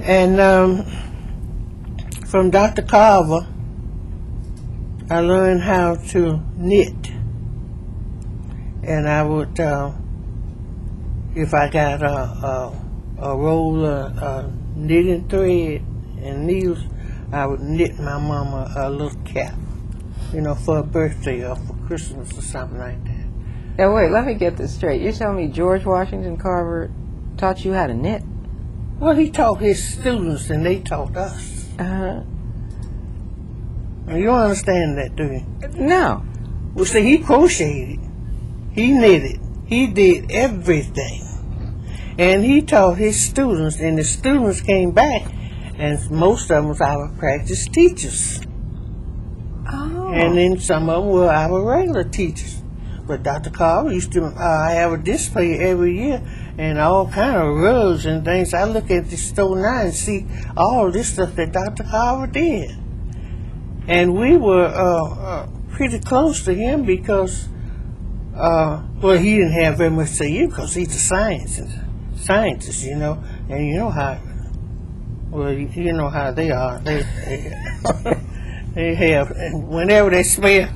And from Dr. Carver, I learned how to knit. And I would, if I got a roll of knitting thread and needles, I would knit my mama a little cap, you know, for a birthday or for Christmas or something like that. Now wait, let me get this straight. You're telling me George Washington Carver taught you how to knit? Well, he taught his students and they taught us. Uh-huh. You don't understand that, do you? No. Well, see, he crocheted, he knitted, he did everything. And he taught his students, and the students came back, and most of them was our practice teachers. Oh. And then some of them were our regular teachers. But Dr. Carver used to have a display every year, and all kind of rugs and things. I look at the store now and see all this stuff that Dr. Carver did. And we were pretty close to him because, well, he didn't have very much to say because he's a scientist, you know. And you know how, well, you know how they are. They have, and whenever they smell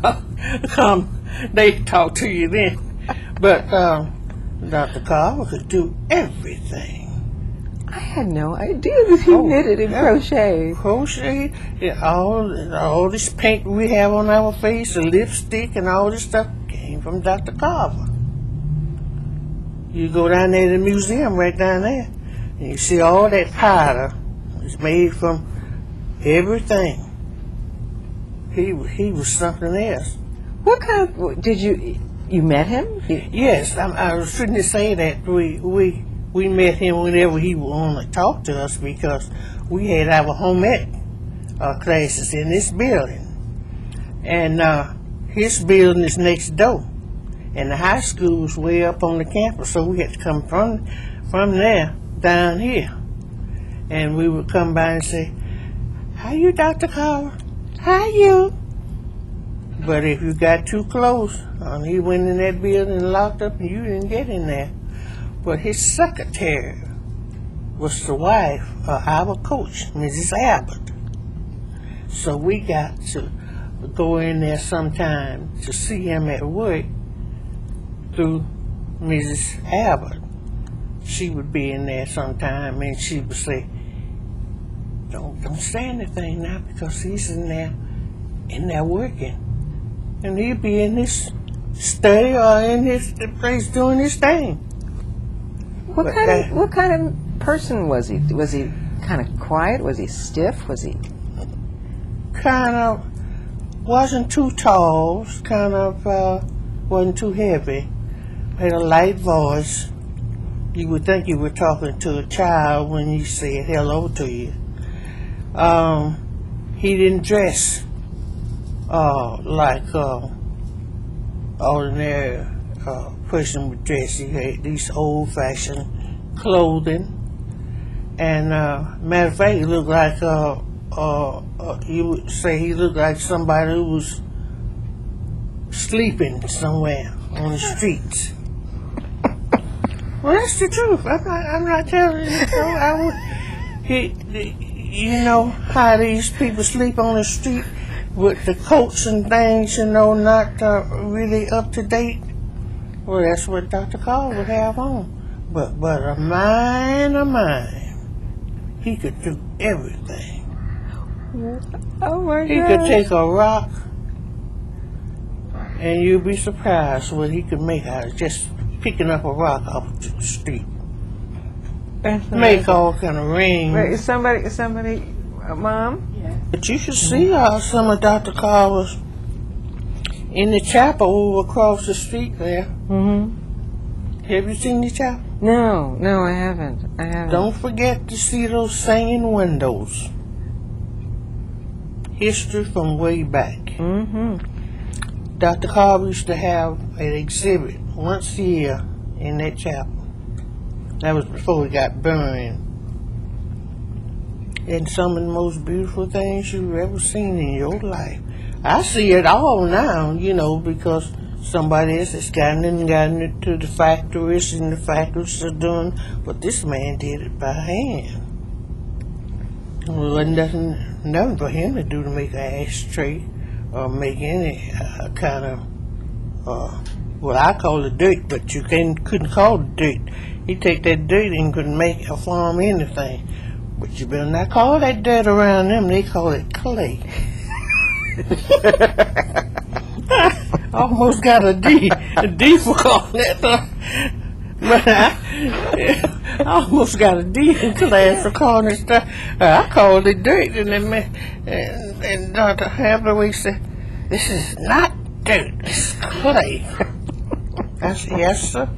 come, they talk to you then. But Dr. Carver could do everything. I had no idea that he knitted and crocheted. Crocheted, yeah, all this paint we have on our face, the lipstick and all this stuff came from Dr. Carver. You go down there to the museum right down there, and you see all that powder. It's made from everything. He was something else. What kind of, did you met him? Yes, I shouldn't say that we met him whenever he would want to talk to us because we had our home ec classes in this building. And his building is next door. And the high school was way up on the campus, so we had to come from there down here. And we would come by and say, "How you, Dr. Carver? How you?" But if you got too close, he went in that building and locked up and you didn't get in there. But his secretary was the wife of our coach, Mrs. Abbott. So we got to go in there sometime to see him at work through Mrs. Abbott. She would be in there sometime and she would say, don't say anything now because he's in there working. And he'd be in his study or in his place doing his thing. What kind of person was he? Was he kind of quiet? Was he stiff? Was he? Kind of wasn't too tall. Kind of wasn't too heavy. Had a light voice. You would think you were talking to a child when he said hello to you. He didn't dress like ordinary person would dress. He had these old-fashioned clothing, and matter of fact, he looked like you would say he looked like somebody who was sleeping somewhere on the streets. Well, that's the truth. I'm not telling you the truth. You know how these people sleep on the street with the coats and things, you know, not really up to date. Well, that's what Dr. Carver would have on. But a mine, he could do everything. Oh my God. He could take a rock, and you'd be surprised what he could make out of just picking up a rock off the street. Make all kind of rings. Wait, somebody, Mom? Yeah. But you should see some of Dr. Carver's in the chapel over across the street there. Mm-hmm. Have you seen the chapel? No, I haven't. Don't forget to see those singing windows. History from way back. Mm-hmm. Dr. Carver used to have an exhibit once a year in that chapel. That was before he got burned. And some of the most beautiful things you've ever seen in your life. I see it all now, you know, because somebody else has gotten it to the factories and the factories are doing, but this man did it by hand. wasn't nothing for him to do to make an ashtray or make any kind of, well, I call it dirt, but you couldn't call it dirt. He take that dirt and could make or form anything. But you better not call that dirt around them. They call it clay. I almost got a D for calling that. But I almost got a D in class for calling it stuff. I called it dirt, and Dr. Hathaway said, "This is not dirt, it's clay." I said, "Yes, sir."